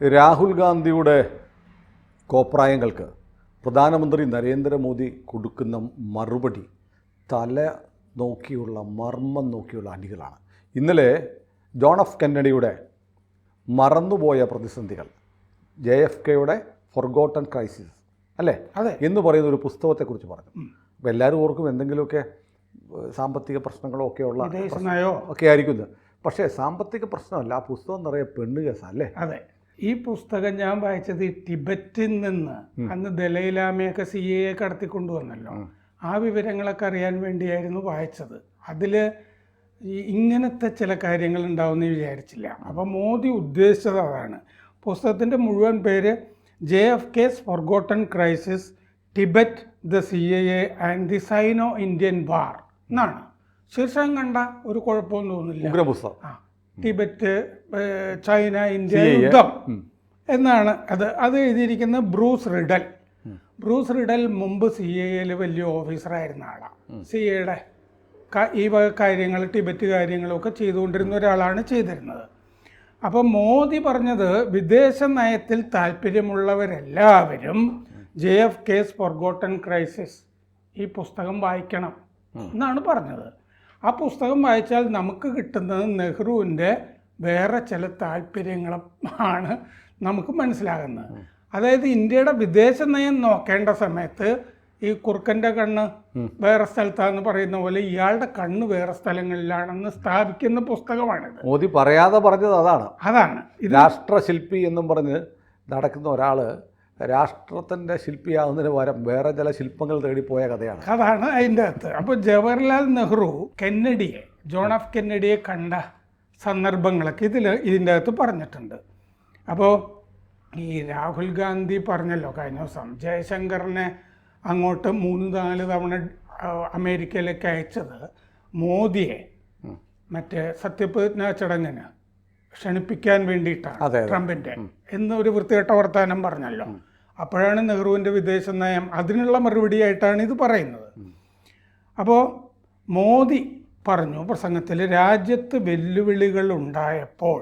രാഹുൽ ഗാന്ധിയുടെ കോപ്രായങ്ങൾക്ക് പ്രധാനമന്ത്രി നരേന്ദ്രമോദി കൊടുക്കുന്ന മറുപടി തല നോക്കിയുള്ള മർമ്മം നോക്കിയുള്ള അടികളാണ്. ഇന്നലെ ജോൺ എഫ് കെന്നഡിയുടെ മറന്നുപോയ പ്രതിസന്ധികൾ, JFKയുടെ ഫൊർഗോട്ടൺ ക്രൈസിസ് അല്ലേ എന്ന് പറയുന്ന ഒരു പുസ്തകത്തെക്കുറിച്ച് പറഞ്ഞു. അപ്പോൾ എല്ലാവരും ഓർക്കും എന്തെങ്കിലുമൊക്കെ സാമ്പത്തിക പ്രശ്നങ്ങളോ ഒക്കെയുള്ള ഒക്കെ ആയിരിക്കും. പക്ഷേ സാമ്പത്തിക പ്രശ്നമല്ല, ആ പുസ്തകം നിറയെ പെണ്ണ് കേസല്ലേ. അതെ, ഈ പുസ്തകം ഞാൻ വായിച്ചത് ടിബറ്റിൽ നിന്ന് അന്ന് ദലൈലാമയൊക്കെ CAA കടത്തിക്കൊണ്ടുവന്നല്ലോ, ആ വിവരങ്ങളൊക്കെ അറിയാൻ വേണ്ടിയായിരുന്നു വായിച്ചത്. അതിൽ ഇങ്ങനത്തെ ചില കാര്യങ്ങൾ ഉണ്ടാവുമെന്ന് വിചാരിച്ചില്ല. അപ്പോൾ മോദി ഉദ്ദേശിച്ചത് അതാണ്. പുസ്തകത്തിൻ്റെ മുഴുവൻ പേര് JFK's Forgotten Crisis, Tibet, the CAA and the Sino Indian war എന്നാണ്. ശീർഷകം കണ്ട ഒരു കുഴപ്പമൊന്നും തോന്നില്ല. ടിബറ്റ്, ചൈന, ഇന്ത്യ യുദ്ധം എന്നാണ് അത് എഴുതിയിരിക്കുന്നത് ബ്രൂസ് റിഡൽ. ബ്രൂസ് റിഡൽ മുമ്പ് CAAയിൽ വലിയ ഓഫീസറായിരുന്ന ആളാണ്. CAAയുടെ ഈ വക കാര്യങ്ങൾ, ടിബറ്റ് കാര്യങ്ങളൊക്കെ ചെയ്തുകൊണ്ടിരുന്ന ഒരാളാണ് ചെയ്തിരുന്നത്. അപ്പോൾ മോദി പറഞ്ഞത് വിദേശ നയത്തിൽ താല്പര്യമുള്ളവരെല്ലാവരും JFK's Forgotten Crisis ഈ പുസ്തകം വായിക്കണം എന്നാണ് പറഞ്ഞത്. ആ പുസ്തകം വായിച്ചാൽ നമുക്ക് കിട്ടുന്നത് നെഹ്റുവിൻ്റെ വേറെ ചില താല്പര്യങ്ങളാണ് നമുക്ക് മനസ്സിലാകുന്നത്. അതായത് ഇന്ത്യയുടെ വിദേശ നയം നോക്കേണ്ട സമയത്ത് ഈ കുറുക്കൻ്റെ കണ്ണ് വേറെ സ്ഥലത്താന്ന് പറയുന്ന പോലെ ഇയാളുടെ കണ്ണ് വേറെ സ്ഥലങ്ങളിലാണെന്ന് സ്ഥാപിക്കുന്ന പുസ്തകമാണിത്. മോദി പറയാതെ പറഞ്ഞത് അതാണ്. ഇത് രാഷ്ട്രശില്പി എന്നും പറഞ്ഞ് നടക്കുന്ന ഒരാൾ രാഷ്ട്രത്തിൻ്റെ ശില്പിയാവുന്നതിന് പകരം വേറെ ചില ശില്പങ്ങൾ തേടിപ്പോയ കഥയാണ്. അതാണ് അതിൻ്റെ അകത്ത്. അപ്പോൾ ജവഹർലാൽ നെഹ്റു കെന്നഡിയെ, ജോൺ എഫ് കെന്നഡിയെ കണ്ട സന്ദർഭങ്ങളൊക്കെ ഇതിൻ്റെ അകത്ത് പറഞ്ഞിട്ടുണ്ട്. അപ്പോൾ ഈ രാഹുൽ ഗാന്ധി പറഞ്ഞല്ലോ കഴിഞ്ഞ ദിവസം ജയശങ്കറിനെ അങ്ങോട്ട് 3-4 തവണ അമേരിക്കയിലേക്ക് അയച്ചത് മോദിയെ മറ്റേ സത്യപ്രതിജ്ഞാ ചടങ്ങിന് ക്ഷണിപ്പിക്കാൻ വേണ്ടിയിട്ടാണ്, ട്രംപിൻ്റെ എന്നൊരു വൃത്തികെട്ട വർത്താനം പറഞ്ഞല്ലോ. അപ്പോഴാണ് നെഹ്റുവിൻ്റെ വിദേശ നയം അതിനുള്ള മറുപടിയായിട്ടാണ് ഇത് പറയുന്നത്. അപ്പോൾ മോദി പറഞ്ഞു പ്രസംഗത്തിൽ, രാജ്യത്ത് വെല്ലുവിളികൾ ഉണ്ടായപ്പോൾ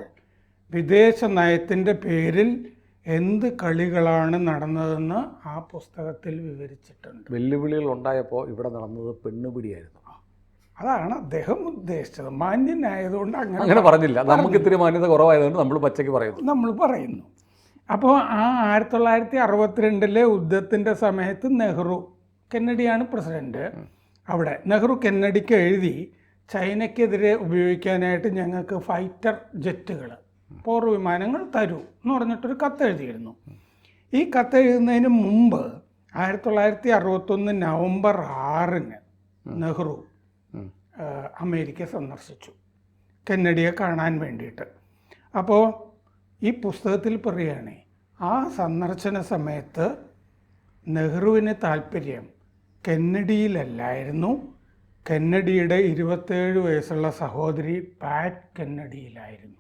വിദേശ നയത്തിൻ്റെ പേരിൽ എന്ത് കളികളാണ് നടന്നതെന്ന് ആ പുസ്തകത്തിൽ വിവരിച്ചിട്ടുണ്ട്. വെല്ലുവിളികൾ ഉണ്ടായപ്പോൾ ഇവിടെ നടന്നത് പെണ്ണുപിടിയായിരുന്നു. അതാണ് അദ്ദേഹം ഉദ്ദേശിച്ചത്. മാന്യനായതുകൊണ്ട് അങ്ങനെ പറഞ്ഞില്ല. നമുക്ക് ഇത്തിരി മാന്യത കുറവായതുകൊണ്ട് നമ്മൾ പച്ചയ്ക്ക് പറയുന്നു. അപ്പോൾ ആ 1962 യുദ്ധത്തിൻ്റെ സമയത്ത് നെഹ്റു, കെന്നഡിയാണ് പ്രസിഡന്റ് അവിടെ, നെഹ്റു കെന്നഡിക്ക് എഴുതി ചൈനയ്ക്കെതിരെ ഉപയോഗിക്കാനായിട്ട് ഞങ്ങൾക്ക് ഫൈറ്റർ ജെറ്റുകൾ, പോർ വിമാനങ്ങൾ തരൂ എന്ന് പറഞ്ഞിട്ടൊരു കത്തെഴുതിയിരുന്നു. ഈ കത്തെഴുതുന്നതിന് മുമ്പ് 1961 നവംബർ 6 നെഹ്റു അമേരിക്ക സന്ദർശിച്ചു കെന്നഡിയെ കാണാൻ വേണ്ടിയിട്ട്. അപ്പോൾ ഈ പുസ്തകത്തിൽ പറയുകയാണ്, ആ സന്ദർശന സമയത്ത് നെഹ്റുവിന് താല്പര്യം കെന്നഡിയിലല്ലായിരുന്നു, കെന്നഡിയുടെ 27 വയസ്സുള്ള സഹോദരി പാറ്റ് കെന്നഡിയിലായിരുന്നു.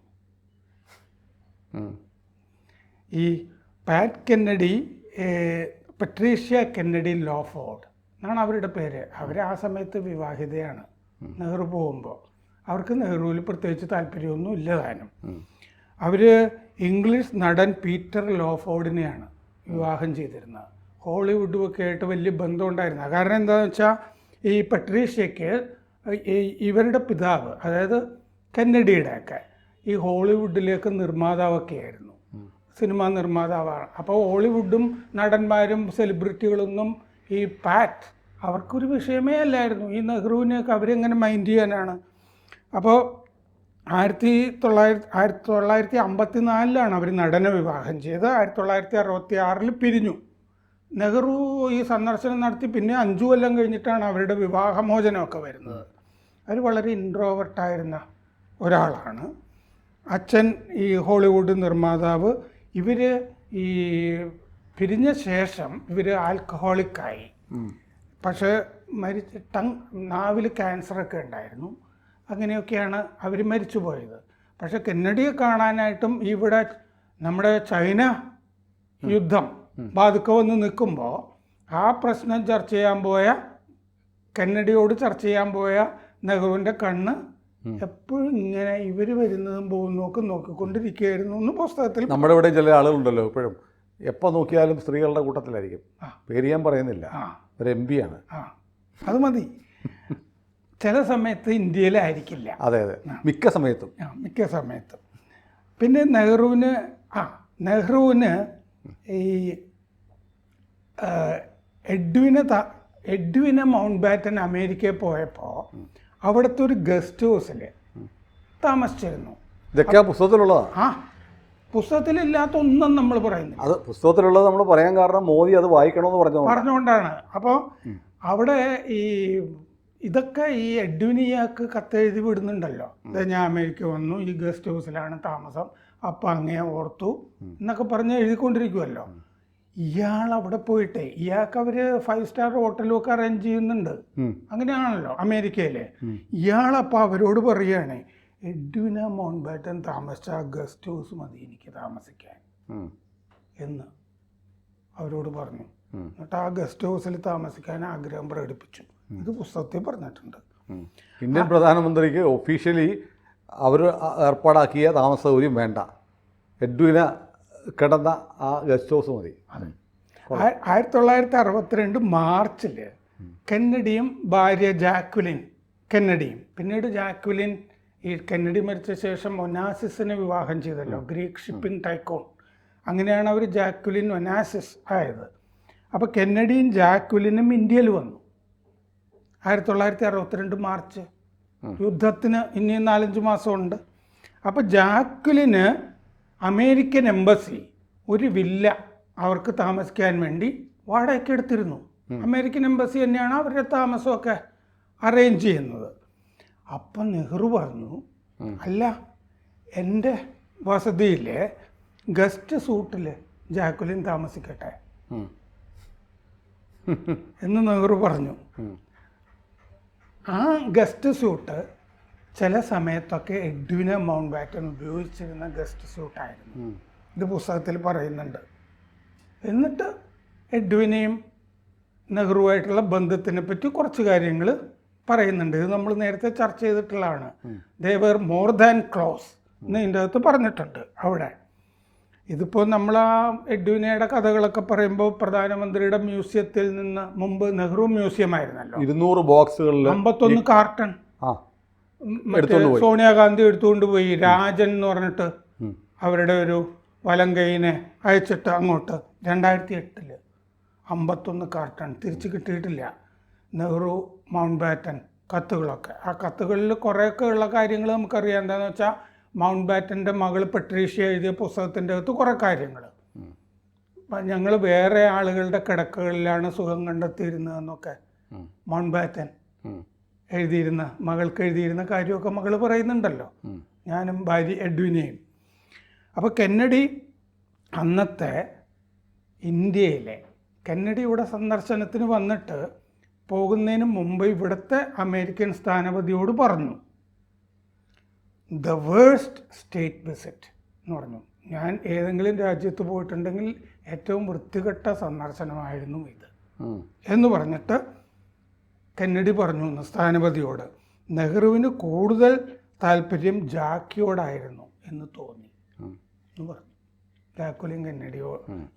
ഈ പാറ്റ് കെന്നഡി, പട്രീഷ്യ കെന്നഡി ലോഫോർഡ് എന്നാണ് അവരുടെ പേര്. അവർ ആ സമയത്ത് വിവാഹിതയാണ്. നെഹ്റു പോകുമ്പോൾ അവർക്ക് നെഹ്റുവിൽ പ്രത്യേകിച്ച് താല്പര്യമൊന്നും ഇല്ലതാനും. അവർ ഇംഗ്ലീഷ് നടൻ പീറ്റർ ലോഫോർഡിനെയാണ് വിവാഹം ചെയ്തിരുന്നത്. ഹോളിവുഡുമൊക്കെ ആയിട്ട് വലിയ ബന്ധമുണ്ടായിരുന്നത്. കാരണം എന്താണെന്ന് വെച്ചാൽ ഈ പട്രീഷ്യയ്ക്ക് ഇവരുടെ പിതാവ്, അതായത് കെന്നഡിയുടെയൊക്കെ ഈ ഹോളിവുഡിലേക്ക് നിർമ്മാതാവൊക്കെ ആയിരുന്നു, സിനിമാ നിർമ്മാതാവാണ്. അപ്പോൾ ഹോളിവുഡും നടന്മാരും സെലിബ്രിറ്റികളൊന്നും ഈ പാറ്റ് അവർക്കൊരു വിഷയമേ അല്ലായിരുന്നു. ഈ നെഹ്റുവിനെയൊക്കെ അവരെങ്ങനെ മൈൻഡ് ചെയ്യാനാണ്. അപ്പോൾ 1954 അവർ നടനെ വിവാഹം ചെയ്ത് 1966 പിരിഞ്ഞു. നെഹ്റു ഈ സന്ദർശനം നടത്തി പിന്നെ 5 കൊല്ലം കഴിഞ്ഞിട്ടാണ് അവരുടെ വിവാഹമോചനമൊക്കെ വരുന്നത്. അവർ വളരെ ഇൻട്രോവേർട്ടായിരുന്ന ഒരാളാണ്. അച്ഛൻ ഈ ഹോളിവുഡ് നിർമ്മാതാവ്. ഇവർ ഈ പിരിഞ്ഞ ശേഷം ഇവർ ആൽക്കഹോളിക്കായി. പക്ഷേ നാവിൽ ക്യാൻസറൊക്കെ ഉണ്ടായിരുന്നു. അങ്ങനെയൊക്കെയാണ് അവർ മരിച്ചു പോയത്. പക്ഷെ കെന്നഡിയെ കാണാനായിട്ടും ഇവിടെ നമ്മുടെ ചൈന യുദ്ധം ബാധിക്ക വന്ന് നിൽക്കുമ്പോൾ ആ പ്രശ്നം ചർച്ച ചെയ്യാൻ പോയ, കെന്നഡിയോട് ചർച്ച ചെയ്യാൻ പോയ നെഹ്റുവിൻ്റെ കണ്ണ് എപ്പോഴും ഇങ്ങനെ ഇവർ വരുന്നതും പോകുന്നതൊക്കെ നോക്കിക്കൊണ്ടിരിക്കുകയായിരുന്നു എന്ന് പുസ്തകത്തിൽ. നമ്മുടെ ഇവിടെ ചില ആളുകളുണ്ടല്ലോ എപ്പോഴും എപ്പോൾ നോക്കിയാലും സ്ത്രീകളുടെ കൂട്ടത്തിലായിരിക്കും. പേര് ഞാൻ പറയുന്നില്ല, ഒരു MP ആണ്. അത് മതി. ചില സമയത്ത് ഇന്ത്യയിലായിരിക്കില്ല. അതെ അതെ, മിക്ക സമയത്തും. പിന്നെ നെഹ്റുവിന് ഈ എഡ്വിനെ മൗണ്ട് ബാറ്റൻ അമേരിക്കയിൽ പോയപ്പോൾ അവിടുത്തെ ഒരു ഗസ്റ്റ് ഹൗസിൽ താമസിച്ചിരുന്നു. ഇതൊക്കെ പുസ്തകത്തിലുള്ളതാണ്. പുസ്തകത്തിലില്ലാത്ത ഒന്നും നമ്മൾ പറയുന്നില്ല. അത് പുസ്തകത്തിലുള്ളത് നമ്മൾ പറയാൻ കാരണം മോദി അത് വായിക്കണമെന്ന് പറഞ്ഞുകൊണ്ടാണ്. അപ്പോൾ അവിടെ ഇതൊക്കെ ഈ എഡ്വിനിയാക്ക് കത്തെഴുതി വിടുന്നുണ്ടല്ലോ, ഞാൻ അമേരിക്ക വന്നു, ഈ ഗസ്റ്റ് ഹൗസിലാണ് താമസം, അപ്പം അങ്ങേ ഓർത്തു എന്നൊക്കെ പറഞ്ഞ് എഴുതിക്കൊണ്ടിരിക്കുമല്ലോ. ഇയാൾ അവിടെ പോയിട്ട് ഇയാൾക്ക് അവർ 5 സ്റ്റാർ ഹോട്ടലും ഒക്കെ അറേഞ്ച് ചെയ്യുന്നുണ്ട്. അങ്ങനെയാണല്ലോ അമേരിക്കയിൽ. ഇയാളപ്പോൾ അവരോട് പറയുകയാണ്, എഡ്വിന മൗണ്ട് ബാറ്റൻ താമസിച്ച ആ ഗസ്റ്റ് ഹൗസ് മതി എനിക്ക് താമസിക്കാൻ എന്ന് അവരോട് പറഞ്ഞു. എന്നിട്ട് ആ ഗസ്റ്റ് ഹൗസിൽ താമസിക്കാൻ ആഗ്രഹം പ്രകടിപ്പിച്ചു. ഇത് പുസ്തകത്തിൽ പറഞ്ഞിട്ടുണ്ട്. ഇന്ത്യൻ പ്രധാനമന്ത്രിക്ക് ഒഫീഷ്യലി അവർ ഏർപ്പാടാക്കിയ താമസ സൗകര്യം വേണ്ട, എഡ്വിന കിടന്ന ആ ഗസ്റ്റ് ഹൗസ് മതി. 1962 മാർച്ചിൽ കെന്നഡിയും ഭാര്യ ജാക്വലിൻ കെന്നഡിയും, പിന്നീട് ജാക്വലിൻ ഈ കെന്നഡി മരിച്ച ശേഷം ഒനാസിസിനെ വിവാഹം ചെയ്തല്ലോ, ഗ്രീക്ക് ഷിപ്പിംഗ് ടൈക്കോൺ. അങ്ങനെയാണ് അവർ ജാക്വലിൻ ഒനാസിസ് ആയത്. അപ്പോൾ കെന്നഡിയും ജാക്വലിനും ഇന്ത്യയിൽ വന്നു 1962 മാർച്ച്. യുദ്ധത്തിന് ഇനിയും 4-5 മാസമുണ്ട്. അപ്പോൾ ജാക്വലിന് അമേരിക്കൻ എംബസി ഒരു വില്ല അവർക്ക് താമസിക്കാൻ വേണ്ടി വാടകയ്ക്ക് എടുത്തിരുന്നു. അമേരിക്കൻ എംബസി തന്നെയാണ് അവരുടെ താമസമൊക്കെ അറേഞ്ച് ചെയ്യുന്നത്. അപ്പം നെഹ്റു പറഞ്ഞു, അല്ല എൻ്റെ വസതിയിലെ ഗസ്റ്റ് സൂട്ടിൽ ജാക്വലിൻ താമസിക്കട്ടെ എന്ന് നെഹ്റു പറഞ്ഞു. ആ ഗസ്റ്റ് സൂട്ട് ചില സമയത്തൊക്കെ എഡ്വിന മൗണ്ട് ബാറ്റൻ ഉപയോഗിച്ചിരുന്ന ഗസ്റ്റ് സൂട്ടായിരുന്നു. ഇത് പുസ്തകത്തിൽ പറയുന്നുണ്ട്. എന്നിട്ട് എഡ്വിനെയും നെഹ്റുവായിട്ടുള്ള ബന്ധത്തിനെ പറ്റി കുറച്ച് കാര്യങ്ങൾ പറയുന്നുണ്ട്. ഇത് നമ്മൾ നേരത്തെ ചർച്ച ചെയ്തിട്ടുള്ളതാണ്. They were more than close എന്ന് ഇതിൻ്റെ അകത്ത് പറഞ്ഞിട്ടുണ്ട് അവിടെ. ഇതിപ്പോൾ നമ്മൾ ആ എഡ്വിനയുടെ കഥകളൊക്കെ പറയുമ്പോൾ പ്രധാനമന്ത്രിയുടെ മ്യൂസിയത്തിൽ നിന്ന് മുമ്പ് നെഹ്റു മ്യൂസിയം ആയിരുന്നല്ലോ, 200 ബോക്സുകളിൽ 51 കാർട്ടൺ സോണിയാഗാന്ധി എടുത്തുകൊണ്ട് പോയി. രാജൻ എന്ന് പറഞ്ഞിട്ട് അവരുടെ ഒരു വലം കൈയിനെ അയച്ചിട്ട് അങ്ങോട്ട് 2008 51 കാർട്ടൺ തിരിച്ച് കിട്ടിയിട്ടില്ല. നെഹ്റു മൗണ്ട് ബാറ്റൻ കത്തുകളൊക്കെ, ആ കത്തുകളിൽ കുറേയൊക്കെ ഉള്ള കാര്യങ്ങൾ നമുക്കറിയാം. എന്താണെന്ന് വെച്ചാൽ മൗണ്ട് ബാറ്റൻ്റെ മകൾ പെട്രീഷ്യ എഴുതിയ പുസ്തകത്തിൻ്റെ അകത്ത് കുറേ കാര്യങ്ങൾ, ഞങ്ങൾ വേറെ ആളുകളുടെ കിടക്കകളിലാണ് സുഖം കണ്ടെത്തിയിരുന്നതെന്നൊക്കെ മൗണ്ട് ബാറ്റൻ എഴുതിയിരുന്ന മകൾക്ക് എഴുതിയിരുന്ന കാര്യമൊക്കെ മകൾ പറയുന്നുണ്ടല്ലോ, ഞാനും ഭാര്യ എഡ്വിനെയും. അപ്പോൾ കെന്നഡി അന്നത്തെ ഇന്ത്യയിലെ കെന്നഡി ഇവിടെ സന്ദർശനത്തിന് വന്നിട്ട് പോകുന്നതിന് മുമ്പ് ഇവിടുത്തെ അമേരിക്കൻ സ്ഥാനപതിയോട് പറഞ്ഞു, ദ വേഴ്സ്റ്റ് സ്റ്റേറ്റ് വിസിറ്റ് എന്ന് പറഞ്ഞു. ഞാൻ ഏതെങ്കിലും രാജ്യത്ത് പോയിട്ടുണ്ടെങ്കിൽ ഏറ്റവും വൃത്തികെട്ട സന്ദർശനമായിരുന്നു ഇത് എന്ന് പറഞ്ഞിട്ട് കെന്നഡി പറഞ്ഞു സ്ഥാനപതിയോട്, നെഹ്റുവിന് കൂടുതൽ താല്പര്യം ജാക്കിയോടായിരുന്നു എന്ന് തോന്നി എന്ന് പറഞ്ഞു. ജാക്വലിൻ കെന്നഡിയോ,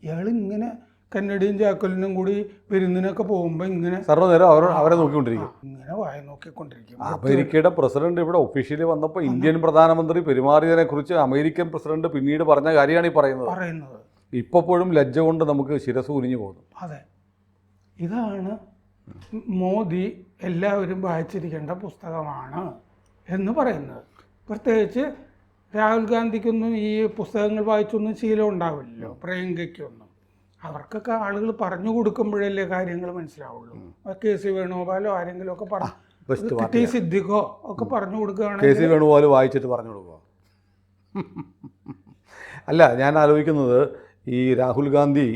ഇയാളിങ്ങനെ കെന്നഡിയും ജാക്വലിനും കൂടി വിരുന്നിനൊക്കെ പോകുമ്പോൾ ഇങ്ങനെ സർവ്വനേരം അവരെ നോക്കിക്കൊണ്ടിരിക്കും, ഇങ്ങനെ വായ നോക്കിക്കൊണ്ടിരിക്കും. അമേരിക്കയുടെ പ്രസിഡന്റ് ഇവിടെ ഒഫീഷ്യലി വന്നപ്പോൾ ഇന്ത്യൻ പ്രധാനമന്ത്രി പെരുമാറിയതിനെ കുറിച്ച് അമേരിക്കൻ പ്രസിഡന്റ് പിന്നീട് പറഞ്ഞ കാര്യമാണ് ഈ പറയുന്നത്. ഇപ്പോഴും ലജ്ജ കൊണ്ട് നമുക്ക് ശിരസ് കുനിഞ്ഞു പോകുന്നു. അതെ, ഇതാണ് മോദി എല്ലാവരും വായിച്ചിരിക്കേണ്ട പുസ്തകമാണ് എന്ന് പറയുന്നത്. പ്രത്യേകിച്ച് രാഹുൽ ഗാന്ധിക്കൊന്നും ഈ പുസ്തകങ്ങൾ വായിച്ചൊന്നും ശീലം ഉണ്ടാവില്ലല്ലോ, പ്രിയങ്കയ്ക്കൊന്നും. അവർക്കൊക്കെ ആളുകൾ പറഞ്ഞു കൊടുക്കുമ്പോഴല്ലേ കാര്യങ്ങൾ മനസ്സിലാവുള്ളൂ. KC വേണുഗോപാലോ ആരെങ്കിലും ഒക്കെ പറഞ്ഞു, സിദ്ദിഖോ ഒക്കെ പറഞ്ഞു കൊടുക്കുകയാണെങ്കിൽ KC വേണുഗോപാൽ വായിച്ചിട്ട് പറഞ്ഞു കൊടുക്കുക. അല്ല, ഞാൻ ആലോചിക്കുന്നത് ഈ രാഹുൽ ഗാന്ധി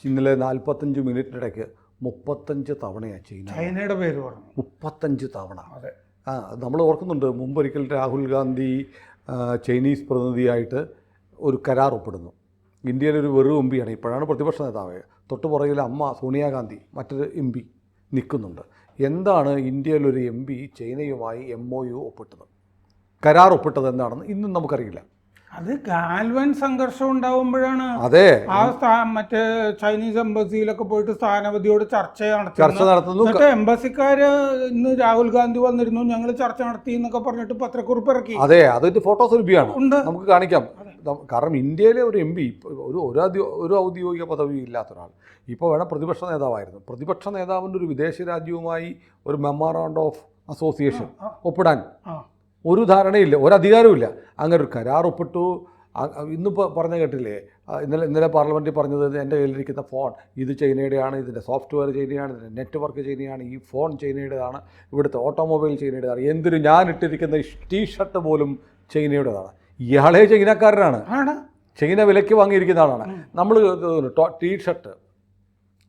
ഇന്നലെ 45 മിനിറ്റിനിടയ്ക്ക് 35 തവണയാണ് ചൈനയുടെ പേര് പറഞ്ഞു. 35 തവണ. അതെ, നമ്മൾ ഓർക്കുന്നുണ്ട്, മുമ്പൊരിക്കൽ രാഹുൽ ഗാന്ധി ചൈനീസ് പ്രതിനിധിയായിട്ട് ഒരു കരാർ ഒപ്പിടുന്നു. ഇന്ത്യയിലൊരു വെറു MP ആണ്, ഇപ്പോഴാണ് പ്രതിപക്ഷ നേതാവ്. തൊട്ട് പുറകിൽ അമ്മ സോണിയാഗാന്ധി മറ്റൊരു MP നിൽക്കുന്നുണ്ട്. എന്താണ് ഇന്ത്യയിലൊരു MP ചൈനയുമായി MOU ഒപ്പിട്ടത്? കരാർ ഒപ്പിട്ടത് എന്താണെന്ന് ഇന്നും നമുക്കറിയില്ല. അത് ഗാൽവൻ സംഘർഷം ഉണ്ടാവുമ്പോഴാണ് അതെ, മറ്റേ ചൈനീസ് എംബസിയിലൊക്കെ പോയിട്ട് സ്ഥാനപതിയോട് ചർച്ച നടത്തുന്നു. എന്നിട്ട് എംബസിക്കാര് ഇന്ന് രാഹുൽ ഗാന്ധി വന്നിരുന്നു, ഞങ്ങൾ ചർച്ച നടത്തി എന്നൊക്കെ പറഞ്ഞിട്ട് പത്രക്കുറിപ്പ് ഇറക്കി. അതെ, അതിന്റെ ഫോട്ടോസ് ലഭ്യമാണ്, നമുക്ക് കാണിക്കാം. കാരണം ഇന്ത്യയിലെ ഒരു MP ഒരു ഔദ്യോഗിക പദവി ഇല്ലാത്ത ഒരാൾ ഇപ്പോൾ വേണം പ്രതിപക്ഷ നേതാവായിരുന്നു. പ്രതിപക്ഷ നേതാവിൻ്റെ ഒരു വിദേശ രാജ്യവുമായി ഒരു മെമ്മോറാണ്ടം ഓഫ് അസോസിയേഷൻ ഒപ്പിടാൻ ഒരു ധാരണയില്ല, ഒരു അധികാരമില്ല. അങ്ങനെ ഒരു കരാർ ഒപ്പിട്ടു. ഇന്നിപ്പോൾ പറഞ്ഞ കേട്ടില്ലേ, ഇന്നലെ പാർലമെൻറ്റിൽ പറഞ്ഞത് എൻ്റെ കയ്യിലിരിക്കുന്ന ഫോൺ ഇത് ചൈനയുടെയാണ്, ഇതിൻ്റെ സോഫ്റ്റ്വെയർ ചൈനയാണ്, ഇതിൻ്റെ നെറ്റ്വർക്ക് ചൈനയാണ്, ഈ ഫോൺ ചൈനയുടേതാണ്, ഇവിടുത്തെ ഓട്ടോമൊബൈൽ ചൈനയുടേതാണ്, എന്തിനും ഞാൻ ഇട്ടിരിക്കുന്ന ടീഷർട്ട് പോലും ചൈനയുടേതാണ്. ഇയാളെ ചൈനക്കാരനാണ്, ചൈന വിലയ്ക്ക് വാങ്ങിയിരിക്കുന്ന ആളാണ്. നമ്മൾ ടീഷർട്ട്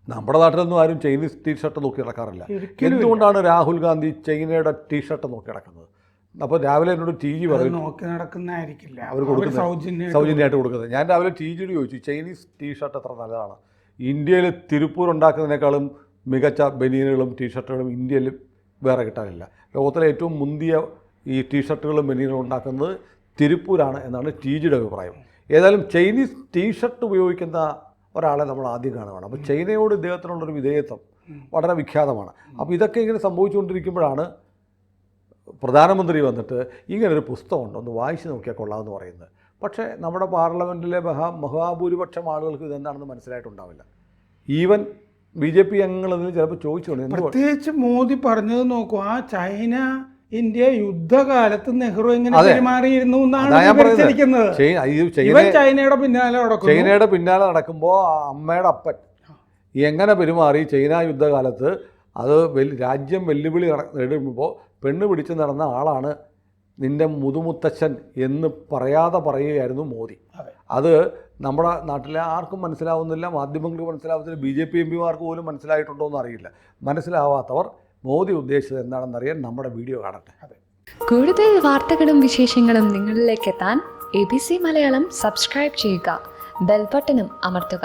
നമ്മുടെ നാട്ടിലൊന്നും ആരും ചൈനീസ് ടീഷർട്ട് നോക്കി നടക്കാറില്ല. എന്തുകൊണ്ടാണ് രാഹുൽ ഗാന്ധി ചൈനയുടെ ടീഷർട്ട് നോക്കി നടക്കുന്നത്? അപ്പോൾ രാവിലെ എന്നോട് TG പറയും നോക്കി നടക്കുന്നതായിരിക്കില്ല, അവർ കൊടുക്കുന്നത് സൗജന്യമായിട്ട് കൊടുക്കുന്നത്. ഞാൻ രാവിലെ TGയോട് ചോദിച്ചു, ചൈനീസ് ടീഷർട്ട് എത്ര നല്ലതാണ്? ഇന്ത്യയിൽ തിരുപ്പൂർ ഉണ്ടാക്കുന്നതിനേക്കാളും മികച്ച ബനിയനുകളും ടീഷർട്ടുകളും ഇന്ത്യയിൽ വേറെ കിട്ടാനില്ല. ലോകത്തിലെ ഏറ്റവും മുന്തിയ ഈ ടീഷർട്ടുകളും ബനിയനുകളും ഉണ്ടാക്കുന്നത് തിരുപ്പൂരാണ് എന്നാണ് TGയുടെ അഭിപ്രായം. ഏതായാലും ചൈനീസ് ടീഷർട്ട് ഉപയോഗിക്കുന്ന ഒരാളെ നമ്മൾ ആദ്യം കാണുകയാണ്. അപ്പോൾ ചൈനയോട് ഇദ്ദേഹത്തിനുള്ളൊരു വിധേയത്വം വളരെ വിഖ്യാതമാണ്. അപ്പോൾ ഇതൊക്കെ ഇങ്ങനെ സംഭവിച്ചുകൊണ്ടിരിക്കുമ്പോഴാണ് പ്രധാനമന്ത്രി വന്നിട്ട് ഇങ്ങനൊരു പുസ്തകമുണ്ട്, ഒന്ന് വായിച്ച് നോക്കിയാൽ കൊള്ളാമെന്ന് പറയുന്നത്. പക്ഷേ നമ്മുടെ പാർലമെൻറ്റിലെ മഹാഭൂരിപക്ഷം ആളുകൾക്ക് ഇതെന്താണെന്ന് മനസ്സിലായിട്ടുണ്ടാവില്ല. ഈവൻ BJP അംഗങ്ങളെന്ന് ചിലപ്പോൾ ചോദിച്ചുകൊണ്ട്, പ്രത്യേകിച്ച് മോദി പറഞ്ഞത് നോക്കൂ, ആ ചൈന ഇന്ത്യ യുദ്ധകാലത്ത് നെഹ്റു എങ്ങനെ പെരുമാറിയിരുന്നു എന്നാണ് വിവരിച്ചിരിക്കുന്നത്. ചൈനയുടെ പിന്നാലെ നടക്കുമ്പോൾ അമ്മയുടെ അപ്പൻ എങ്ങനെ പെരുമാറി, ചൈന യുദ്ധകാലത്ത് അത് രാജ്യം വെല്ലുവിളി നേടുമ്പോൾ പെണ്ണ് പിടിച്ച് നടന്ന ആളാണ് നിൻ്റെ മുതുമുത്തച്ഛൻ എന്ന് പറയാതെ പറയുകയായിരുന്നു മോദി. അത് നമ്മുടെ നാട്ടിലെ ആർക്കും മനസ്സിലാവുന്നില്ല, മാധ്യമങ്ങൾക്ക് മനസ്സിലാവുന്നില്ല, BJP MPമാർക്ക് പോലും മനസ്സിലായിട്ടുണ്ടോ എന്ന് അറിയില്ല. മനസ്സിലാവാത്തവർ മോദി ഉദ്ദേശിച്ചത് എന്താണെന്നറിയാൻ നമ്മുടെ വീഡിയോ കാണട്ടെ. കൂടുതൽ വാർത്തകളും വിശേഷങ്ങളും നിങ്ങളിലേക്ക് എത്താൻ ABC മലയാളം സബ്സ്ക്രൈബ് ചെയ്യുക, ബെൽ ബട്ടണും അമർത്തുക.